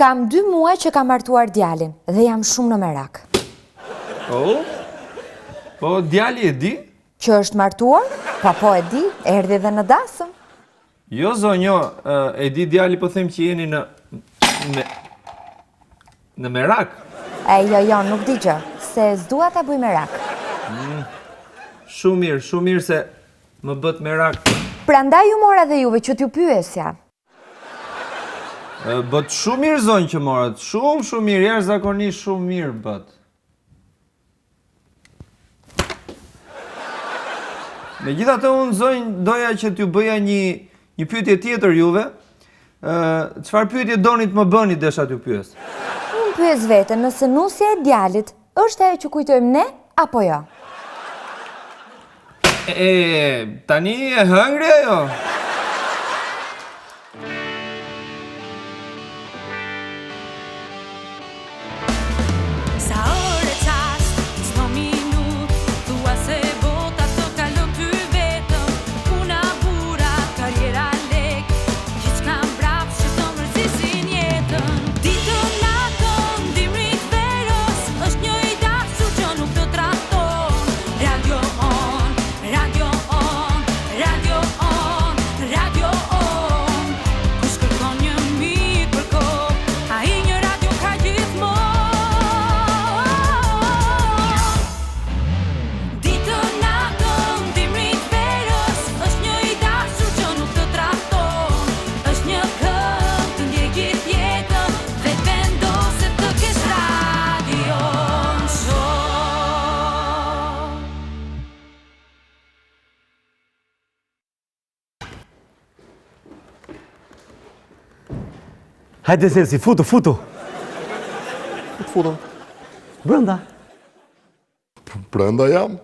Kam 2 muaj që kam martuar djalin dhe jam shumë në merak. Po, djali e di? Që është martuar? Po e di, erdhi dhe në dasëm. Jo, zonjo, e di djali po them që jeni në merak. Jo, nuk di gjë, se s'dua ta bëj merak. Shumë mirë se më bët merak. Prandaj ju mora dhe juve që t'ju pyesja. Bët shumë mirë zonjë që morat, shumë mirë, jashtëzakonisht shumë mirë bët. Megjithatë unë zonjë doja që t'ju bëja një pyetje tjetër juve. Çfarë pyetje donit më bëni desha t'ju pyes? Unë pyes veten, nëse nusja e djalit është ajo që kujtojmë ne apo jo? Tani e hëngri ajo? Hajde Zelsi, futu. Futëm. Brenda. Brenda jam?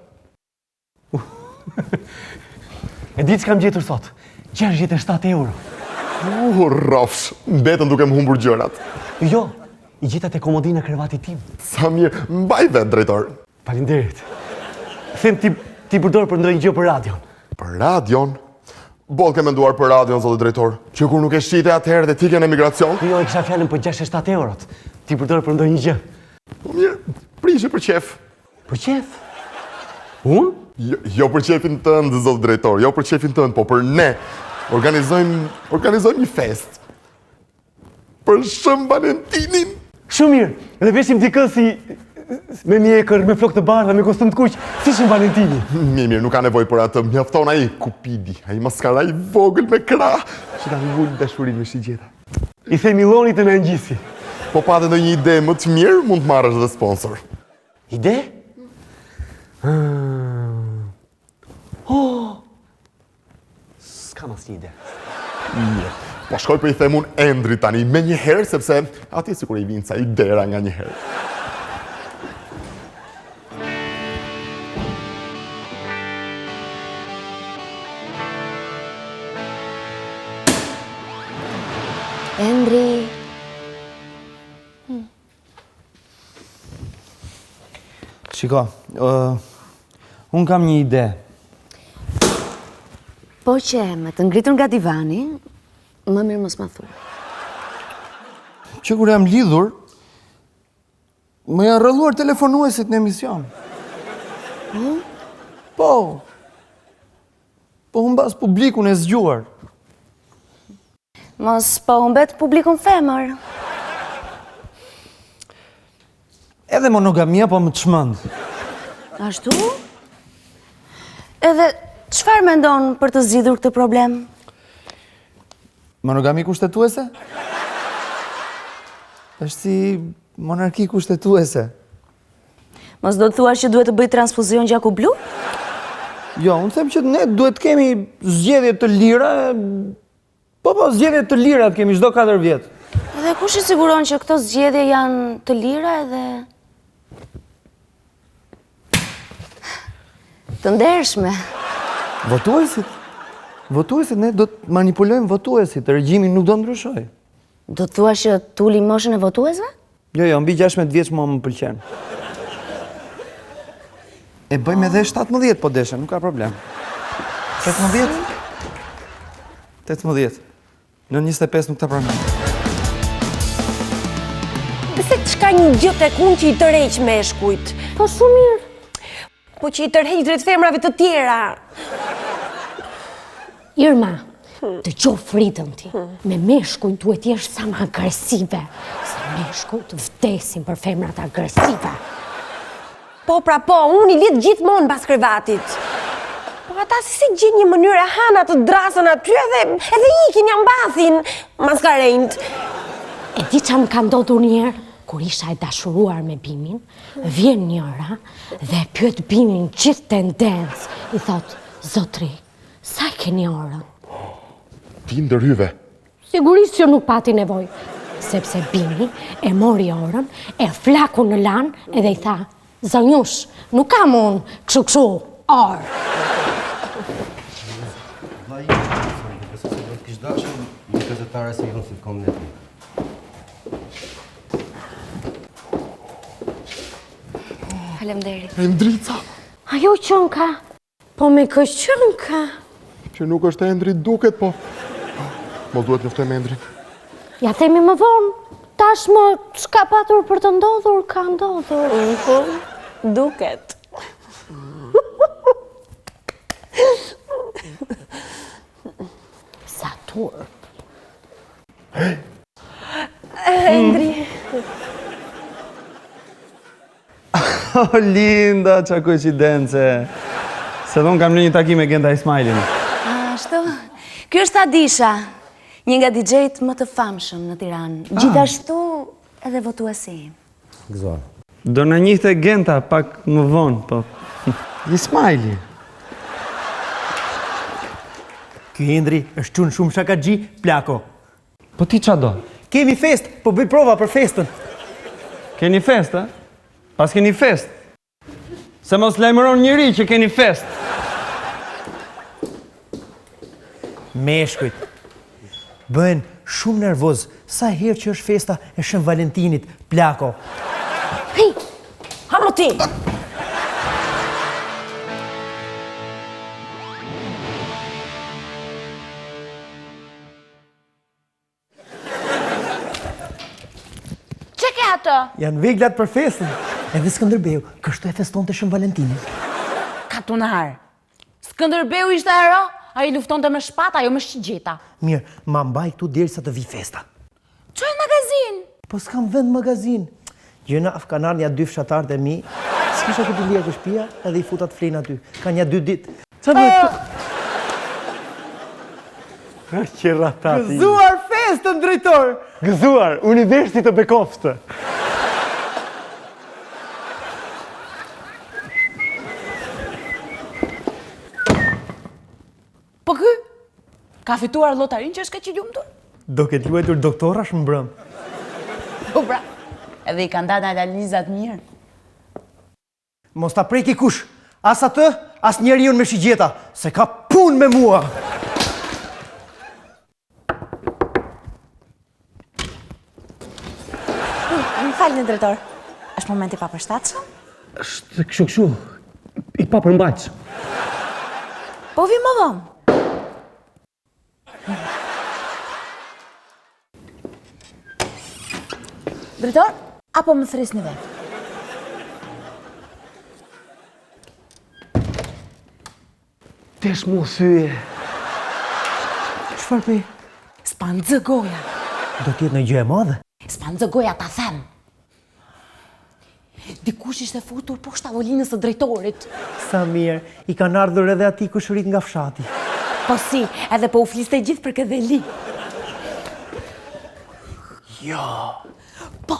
E di që kam gjetur sot, 67 euro. Rafsh, mbetën duke më humbur gjërat. Jo, i gjeta te komodina krevatit tim. Sa mirë, mbaj vetë, drejtor. Faleminderit. Them ti përdor për ndonjë gjë për radion. Për radion? Boll ke menduar për radion, zotë drejtor, që kur nuk e shqite atëherë dhe ti ke në emigracion? Jo, e kisha fjalën për 67 eurot. Ti përdor për ndonjë gjë. Po mirë, prishe për qef. Për qef? Unë? Jo për qefin tënd, zotë drejtor, jo për qefin tënd, po për ne. Organizojmë një fest. Për Shën Valentinin. Shumë mirë, edhe veshim dikë si me mjekër, me flokë të bardha, me kostum të kuq, si Shën Valentini. Mirë, nuk ka nevoj për atë, mjafton ai Kupidi, ai maskara i vogël me krah, që ta ngull dashurin me shigjeta. I themi Millonit e në ngjisi. Po pa dhe një ide më të mirë, mund të marrësh dhe sponsor. Ide? S'kam asnjë ide. Po shkoj për i themun Endri tani, me një herë, sepse ati sikur i vinë ca idera nga një herë. Endri... Shiko, unë kam një ide. Po që me të ngritur nga divani, më mirë mos ma thua. Që kur jam lidhur, më janë rrëlluar telefonuesit në emision. Po. Po humbas publikun e zgjuar. Mos po humbet publikun femër. Edhe monogamia po më të shmënd. Ashtu? Edhe çfarë mendon për të zgjidhur këtë problem? Monogami kushtetuese? Është si monarki kushtetuese. Mos do të thuash që duhet të bëj transfuzion gjaku blu? Jo, unë them që ne duhet të kemi zgjedhje të lira. Po, zgjedhje të lira të kemi çdo 4 vjet. Edhe kush i siguron që këto zgjedhje janë të lira edhe të ndershme? Votuesit ne do të manipulojmë votuesit, regjimi nuk do ndryshoj. Do të thuash që tuli moshën e votuesve? Jo, mbi 16 vjeç mua më pëlqen. E bëjmë edhe 17 po desha, nuk ka problem. 18? 18. Në 25 nuk ta pranoj. Pse çka një gjë tek unë që i tërheq meshkujt? Po shumë mirë. Po që i tërheq drejt femrave të tjera. Irma, të qof fritën ti. Me meshkujt duhet jesh sa më agresive. Se meshkujt vdesin për femrat agresive. Po pra po, unë i lidh gjithmonë mbas krevatit. Po ata si gjen një mënyrë e hana të drasën aty edhe ikin ja mbathin maskarejnt. E di qa më ka ndodhur njerë? Kur isha e dashuruar me Bimin, vjen njëra dhe pyet Bimin gjithë tendencë. I thot, zotri, sa e keni orën? Ti ndërhyve. Sigurisht që nuk pati nevoj, sepse Bimi e mori orën, e flaku në lanë edhe i tha, zonjush, nuk kam unë këshu, orë. Kish dashur një gazetare se unë si kom ne. Faleminderit. Endrica, Ajo qënka, po me kë qënka? që nuk është Endrit duket, po... Mos duhet luftoj me Endrin. Ja themi më vonë, tash më çka patur për të ndodhur, ka ndodhur. Duket. Sa turp. Endri. Oh, Linda, qa koincidence. Se dhon kam në një takim me Genta Ismailin. Ashtu, kjo është Adisha, një nga DJ-t më të famshëm në Tiranë. Gjithashtu edhe votuesi. Gëzuar. Do në njihte Genta pak më vonë, po. Ismaili. Ky Endri është çun shumë shakaxhi, plako. Po ti qa do? Kemi fest, po bëj prova për festën. Keni fest, a? Pas keni fest. Se mos lajmëron njëri që keni fest. Meshkujt bëhen shumë nervoz sa herë që është festa e Shën Valentinit, plako. Hej, hamo ti! Që ke ato? Janë veglat për festën. Edhe Skënderbeu kështu e festonte Shën Valentinin. Katunar. Skënderbeu ishte hero, a i luftonte me shpata, jo me shqigjeta. Mirë, ma mbaj këtu derisa të vi festa. Qoj magazin? Po s'kam vend magazin. Gjëna afkanar nja 2 fshatarët e mi, s'kisha këtë lirë shtëpia edhe i futat flenë aty. Ka nja 2 ditë. Qa bëhet? Që ratati. Gëzuar festën, drejtor! Gëzuar, Universit të Bekoftë. Po ky? Ka fituar lotarin që është ka që gjumëtur? Do ketë luajtur doktorash më brëm. Po pra, edhe i kanë datë analizat mirë. Mos ta preki kush, as atë, as njeriun me shigjeta, se ka pun me mua. Më falni, drejtor. Është momenti pa përshtatshëm? Është kështu, i pa përmbajtës. Po vi më vonë. Drejtor, apo më thrisni vetë? Tesh mu thyje. Çfarë pe? S'pa nxë goja. Do t'jetë në gjë e madhe? S'pa nxë goja ta them. Dikush ishte futur poshtë tavolinës së drejtorit. Sa mirë, i kanë ardhur edhe ati kush rrit nga fshati. Po si, edhe po u fliste gjithë për këtë dheli. Jo. Po,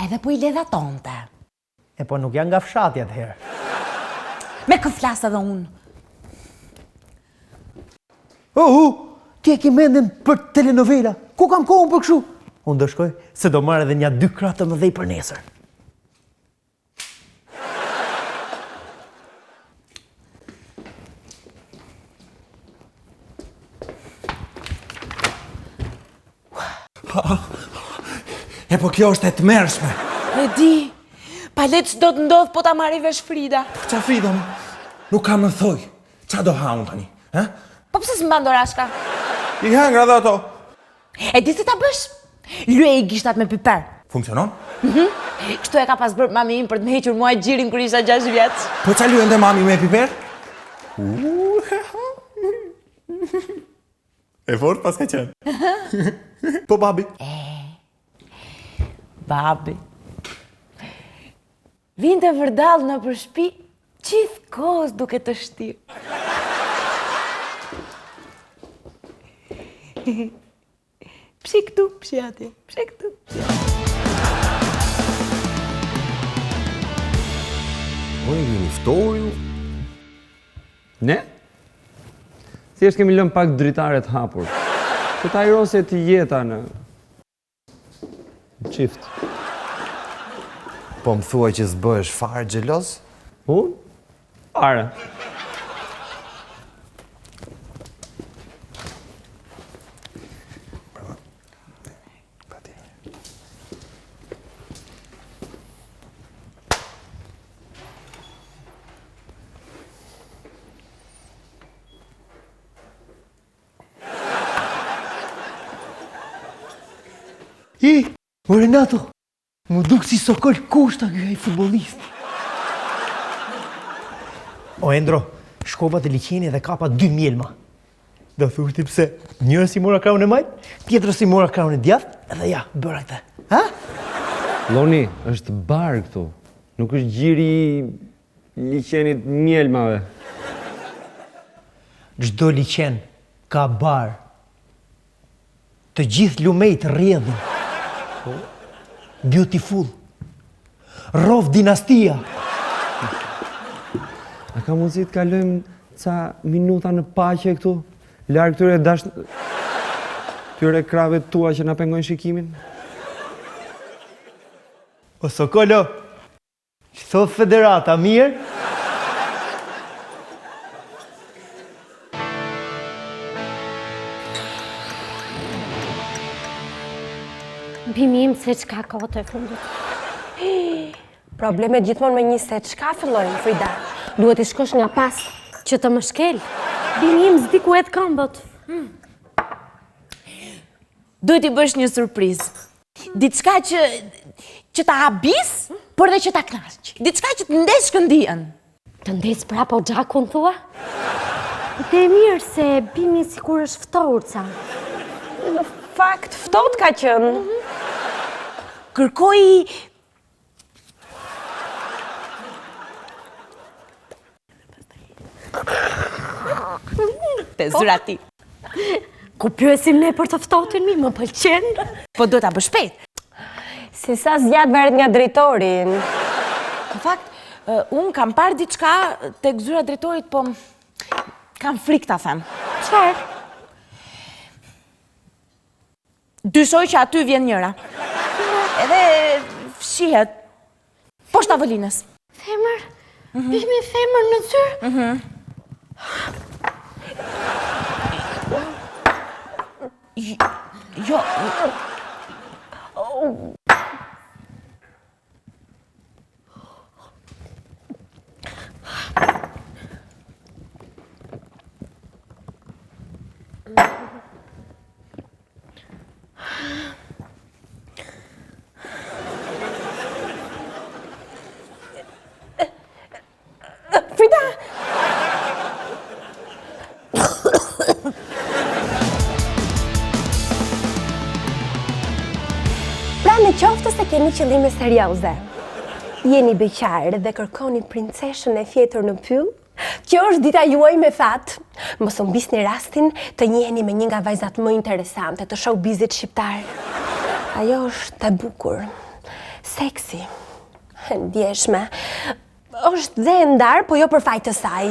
edhe po i ledha tonte. E po nuk janë nga fshati atëherë. Me kë flas edhe unë. Ti e ke mendin për telenovela. Ku kam kohën për kështu? Unë do shkoj se do marrë edhe nja 2 kratë të mëdhej për nesër. E po kjo është e të mërshme. E di, palet s'do të ndodh po ta marri vesh Frida. Qa Frida, nuk kam në thoj. Qa do ha unë tani? Po pse s'mban dorashka? I hangra dhe ato. E di se ta bësh? Lye i gishtat me piper. Funksionon? Kështu e ka pas bërë mami im për të më hequr mua gjirin kur isha 6 vjeç. Po qa lujen dhe mami me piper? E fort pas ka qenë. Po babi? Babi. Vinte vërdall në për shtëpi, gjithkohës duke të shtirë. Pshi këtu, pshi atje, pshi këtu, pshi atje. Po e jeni ftohur ju? Ne? Thjesht kemi lënë pak dritare të hapur. Të tajrose të jeta në qift. Po më thuaj që s'bëhesh fare xheloz? Unë? Fare. O Renato, mu duk si sokol kushta ky ai futbollist. O Endro, shkova të liqeni dhe kapa 2 mjelma. Do thushti pse, njëra si mora krahun e majt, tjetra si mora krahun e djathtë, edhe ja, bëra këtë. Ha? Loni, është bar këtu. Nuk është gjiri i liqenit mjelmave. Çdo liqen ka bar. Të gjithë lumejt rrjedhin. Beautiful. Rov dinastia. A ka mundësi të kalojmë ca minuta në paqe këtu? Larg këtyre tyre krave tua që na pengojnë shikimin? O Sokolo, që thot federata, mirë? Bimi im se çka ka të fundit. Problemet gjithmonë me një se çka fillojnë, Frida. Duhet i shkosh nga pas që të më shkel. Bimi im s'di ku e të këmbët. Duhet i bësh një surprizë. Diçka që ta habis, por dhe që ta knaq. Diçka që të ndesh shkëndijën. Të ndes prapo xhakun thua? Te e mirë se Bimi sikur është ftohur ca. Në fakt, ftohtë ka qenë. Kërkoj te zyrati. Ku pyesim ne për të ftohtin mi, më pëlqen. Po do ta bësh shpejt. Si sa zgjat varet nga drejtori. Në fakt, unë kam parë diçka tek zyra drejtorit, po kam frikë ta them. Çfarë? Dyshoj që aty vjen njëra. Edhe fshihet poshtë tavolinës. Femër? Bimi femër në zyrë? Jo. Frida! Pra në qoftë se keni qëllime serioze, jeni beqar dhe kërkoni princeshën e fjetur në pyll, kjo është dita juaj me fat. Mos u mbisni rastin të njiheni me një nga vajzat më interesante të showbizit shqiptar. Ajo është e bukur, seksi, ndjeshme. Është dhe e ndar, po jo për faj të saj.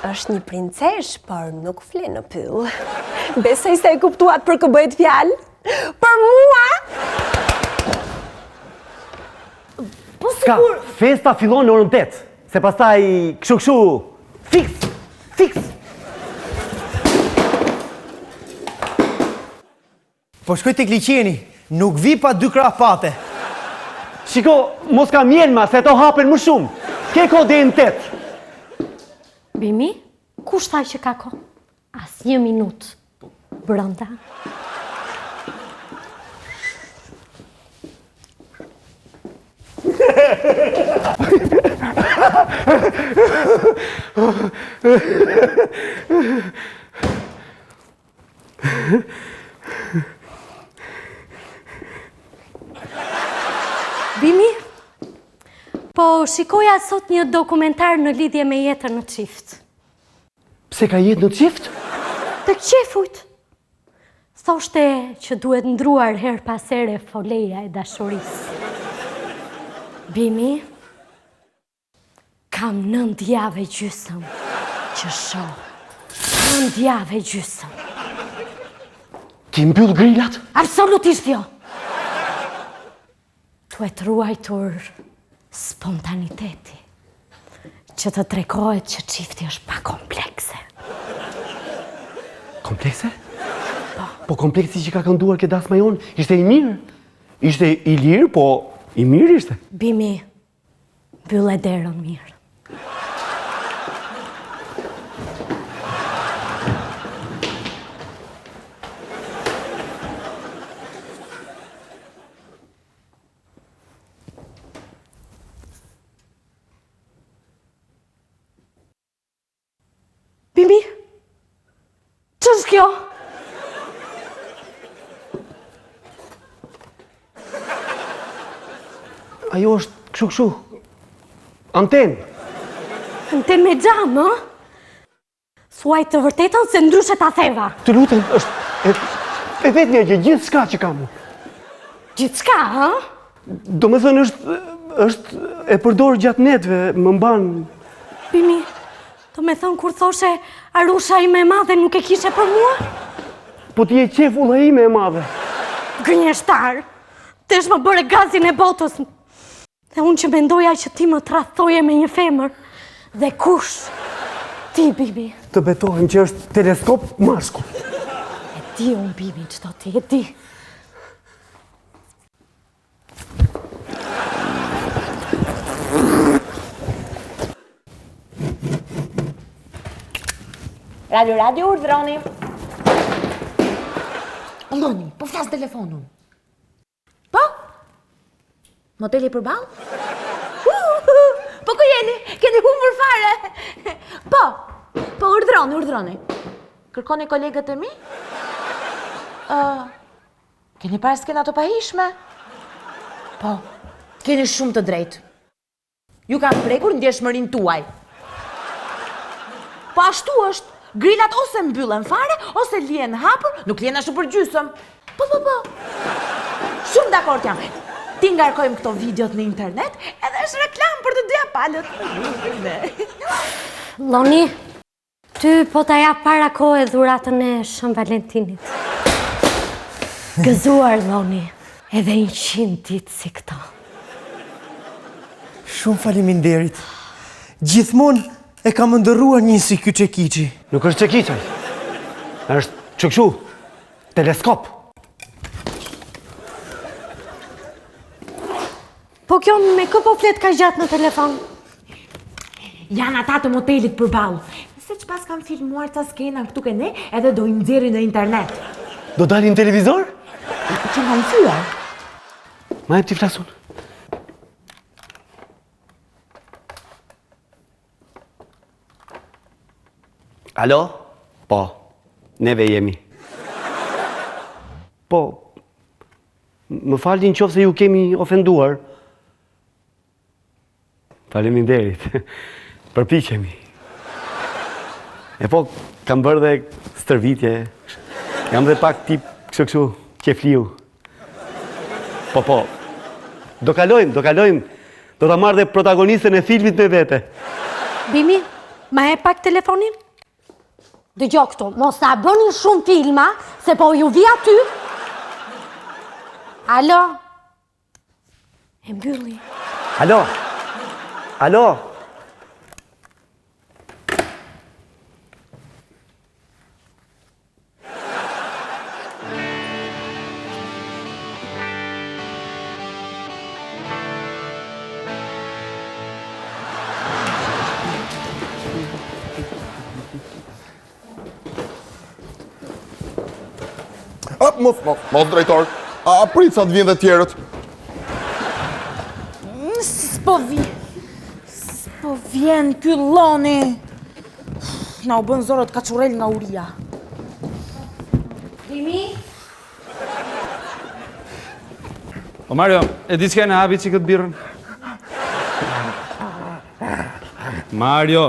Është një princesh, por nuk fle në pyll. Besoj se e kuptuat për kë bëhet fjalë. Për mua! Ska, festa fillon në orën 8, se pastaj këshu, fiks. Po shkoj tek liqeni, nuk vi pa 2 krah pate. Shiko, mos ka mjelma, se to hapen më shumë. Ke ko dhe në 8. Bimi, kush thaj që ka ko? As 1 minutë brënda. Bimi, po shikoja sot një dokumentar në lidhje me jetën në çift. Pse ka jetë në çift? Të qefujt. Thoshte që duhet ndruar her pas here foleja e dashurisë. Bimi, kam 9 javë gjysëm që shoh. 9 javë gjysëm. Ti mbyll grillat? Absolutisht jo. Duhet ruajtur spontaniteti, që të tregohet që çifti është pa komplekse. Komplekse? Po kompleksi që ka kënduar ke dasma jonë, ishte i mirë. Ishte i lirë, po i mirë ishte. Bimi, mbyll e derën mirë. Bimi, ç'është kjo? Ajo është kështu. Anten. Anten me xham, ë? Thuaj të vërtetën se ndryshe ta theva. Të lutem, është e vetmja gjë, gjithçka që kam. Gjithçka, ë? Domethënë është e përdor gjatë netëve, më mban. Bimi, do me thënë kur thoshe Arusha ime e madhe nuk e kishe për mua? Po ti e qefulla ime e madhe. Gënjeshtar, tesh më bëre gazin e botës. Dhe unë që mendoja që ti më tradhtoje me një femër. Dhe kush? Ti, Bimi. Të betohem që është teleskop mashkull. E di unë, Bimi, çdo ti e di. Radio, urdhroni. Alloni, po flas telefonun. Po? Moteli përballë? Po ku jeni? Keni humbur fare? Po urdhroni. Kërkoni kolegët e mi? Keni parë skena të pahishme? Po, keni shumë të drejtë. Ju kam prekur ndjeshmërinë tuaj. Po ashtu është. Grillat ose mbyllen fare, ose lihen hapur, nuk lihen ashtu për gjysëm. Po. Shumë dakord jam. Ti ngarkojmë këto videot në internet, edhe është reklam për të dyja palët. Loni, ty po ta jap para kohë dhuratën e Shën Valentinit. Gëzuar, Loni, edhe 100 ditë si këto. Shumë faleminderit. Gjithmonë e kam ndërruar një si ky çekiçi. Nuk është çekiçaj. Është çkshu. Teleskop. Po kjo me kë po flet ka gjatë në telefon? Janë ata të motelit përballë. Se çpas kam filmuar ta skena këtu ke ne, edhe do i nxjerrin në internet. Do dalin në televizor? Që kam thyer. Ma jep ti flasun. Alo? Po, neve jemi. Po, më falni nëse ju kemi ofenduar. Faleminderit. Përpiqemi. E po, kam bërë dhe stërvitje. Jam dhe pak tip kështu, qefliu. Po. Do kalojmë. Do ta marrë dhe protagonistën e filmit me vete. Bimi, ma e pak telefonin? Dëgjoj këtu, mos ta bëni shumë filma, se po ju vi aty. Alo? E mbylli. Alo? Mos drejtor. A prit sa të vinë dhe tjerët? S'po vjen ky lloni. Na u bën zorët kaçurel nga uria. Dimi? O Mario, e di s'ka në habi që këtë birën? Mario,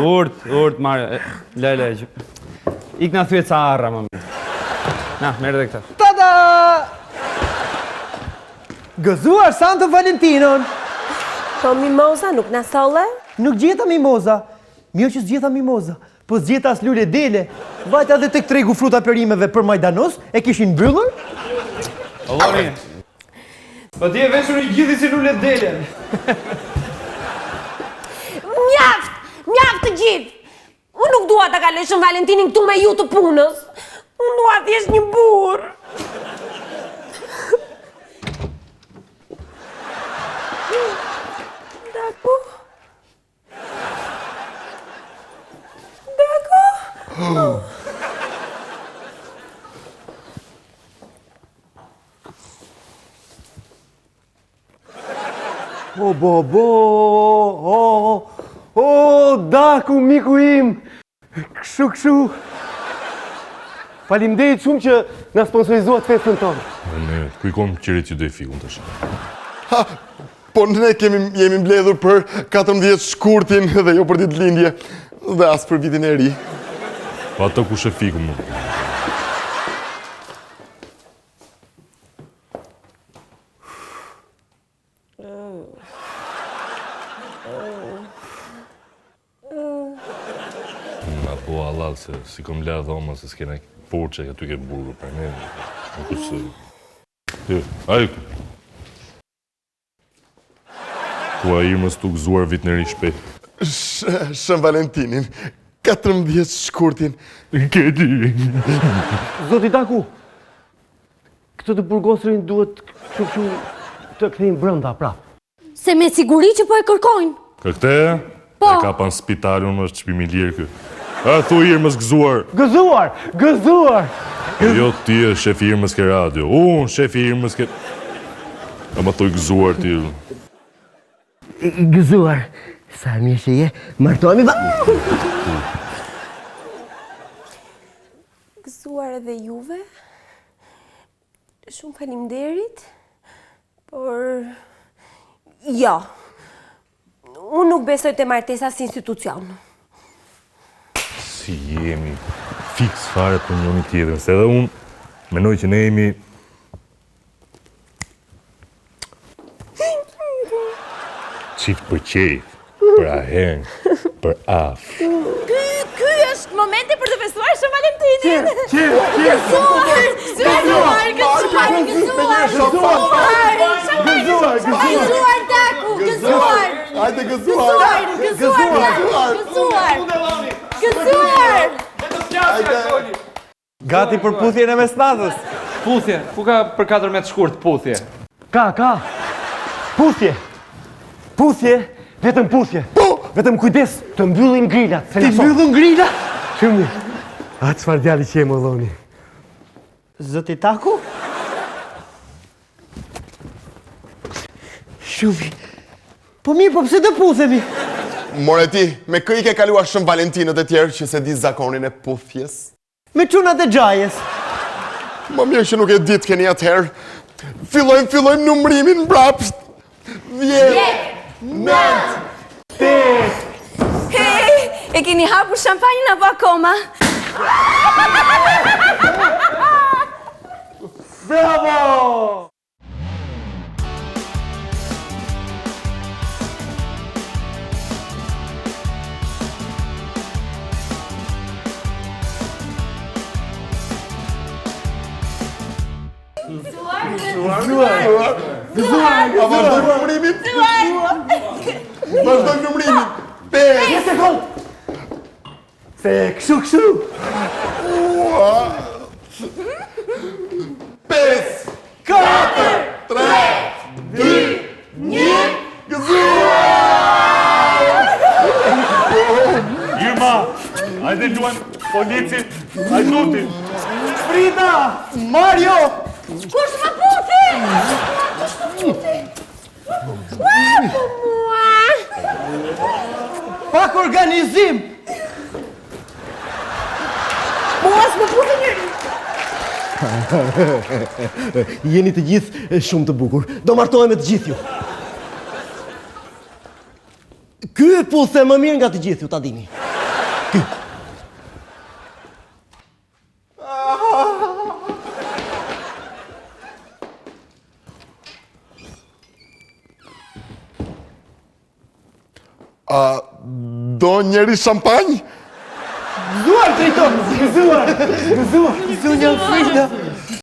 urt, Mario. Le, ik na thyet sa arra, më mirë. Na, merë dhe këta. Tada! Gëzuar Santo Valentinon! Po mimoza nuk na solle? Nuk gjeta mimoza. Mirë që s'gjeta mimoza. Po s'gjeta as lule dele. Vajta dhe tek tregu fruta perimeve për Majdanos, e kishin mbyllur? O Loni, po ti e veshur i gjithi si lule dele. Mjaft të gjithë! Unë nuk dua ta kaloj Shën Valentinin këtu me ju të punës. Unë dua thjesht një burr. Dako? O, Daku, miku im! Kështu. Faleminderit shumë që na sponsorizuat festën tonë. Ne kujkom qërit që do i fikun tash. Ha, po ne jemi mbledhur për 14 shkurtin dhe jo për ditëlindje dhe as për vitin e ri. Pa ato kush e fikum më. Po Allah, se si kom le dhoma se s'kena porqe, ka ty ke burru për ne. Në kusë... Ajku. Ku a irmës t'u gëzuar vit në ri shpejt. Shën Valentinin, 14 shkurtin. Këti. Zoti Daku, këtë të burgosërin duhet kështu të kthejmë brënda prap. Se me siguri që po e kërkojnë. Këte? Po. E ka pan spitalun është qëpimi lirë kë. A, thu irmës gëzuar. Gëzuar! Jo, ti e shefi irmës ke radio. Unë, shefi irmës ke... A ma thuj gëzuar ti. Gëzuar. Sa mirë që je, martohemi ba... Gëzuar edhe juve. Shumë faleminderit. Por... Jo. Unë nuk besoj te martesa si institucion. Si jemi fiks fare për njëri tjetrin, se edhe unë menoj që ne jemi... Qift për qejf, për ahen, për af. Ky është momenti për të festuar Shën Valentinin. Gëzuar Daku, gëzuar! Hajde gëzuar! Gati për puthjen e mesnatës. Puthje, ku ka për 14 shkurt puthje? Ka. Puthje, vetëm puthje. Vetëm kujdes të mbyllim grilat. Ti mbyllën grila? Shumë. A çfarë djali që e më dhoni? Zoti Daku? Shumë. Po mirë, po pse të puthemi? More ti, me kë i ke kaluar Shën Valentinët e tjerë që se di zakonin e puthjes? Me çunat e xhajes. Më mirë që nuk e ditë keni atëherë. Fillojmë numrimin mbrapsht. 10, 9, 8. Hej, e keni hapur shampanjën apo akoma? Bravo! A vazhdojmë numrimin? Vazhdojmë numrimin. 5 sekund! Se kështu! 5, 4, 3, 2, 1, gëzuar! Irma, hajde luan polici, hajduti. Frida! Mario! Kush më puthi? organizim! Mos më puthë njëri! Jeni të gjithë shumë të bukur. Do martohem me të gjithë ju. Ky e puthe më mirë nga të gjithë ju, ta dini. Ky. Do njeri shampanjë? Gëzuar, drejtor! Gëzuar! Zonja Frida!